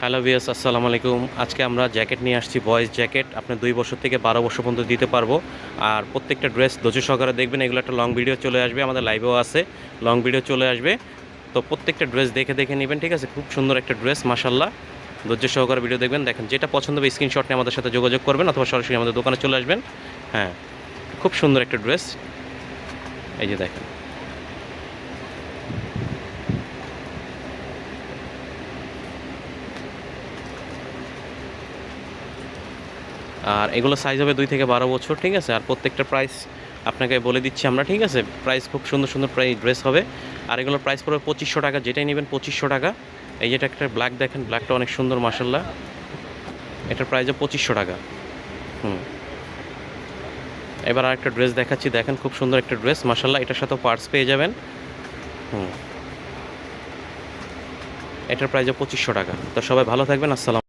Hello viewers, আসসালামু আলাইকুম। আজকে আমরা জ্যাকেট নিয়ে আসছি, বয়েজ জ্যাকেট। আপনি 2 বছর থেকে 12 বছর পর্যন্ত দিতে পারবো। আর প্রত্যেকটা ড্রেস ধৈর্য সহকারে দেখবেন। এগুলো একটা লং ভিডিও চলে আসবে, আমাদের লাইভেও আছে লং ভিডিও চলে আসবে। তো প্রত্যেকটা ড্রেস দেখে দেখে নেবেন, ঠিক আছে? খুব সুন্দর একটা ড্রেস, মাশাল্লাহ। ধৈর্য সহকারে ভিডিও দেখবেন। দেখেন, যেটা পছন্দ হবে স্ক্রিনশট নিয়ে আমাদের সাথে যোগাযোগ করবেন অথবা সরাসরি আমাদের দোকানে চলে আসবেন। হ্যাঁ, খুব সুন্দর একটা ড্রেস। এই যে দেখেন, আর এগুলো সাইজ হবে 2 থেকে 12 বছর, ঠিক আছে? আর প্রত্যেকটা প্রাইস আপনাকে বলে দিচ্ছি আমরা, ঠিক আছে? প্রাইস খুব সুন্দর সুন্দর প্রাইস ড্রেস হবে। আর এগুলোর প্রাইস পড়বে 2500 টাকা, যেটাই নেবেন 2500 টাকা। এই যেটা একটা ব্ল্যাক দেখেন, ব্ল্যাকটা অনেক সুন্দর, মাশাল্লাহ। এটার প্রাইস 2500 টাকা। হুম, এবার আরেকটা ড্রেস দেখাচ্ছি, দেখেন খুব সুন্দর একটা ড্রেস, মাশাল্লাহ। এটার সাথেও পার্টস পেয়ে যাবেন। হুম, এটার প্রাইস 2500 টাকা। তো সবাই ভালো থাকবেন, আসসালাম।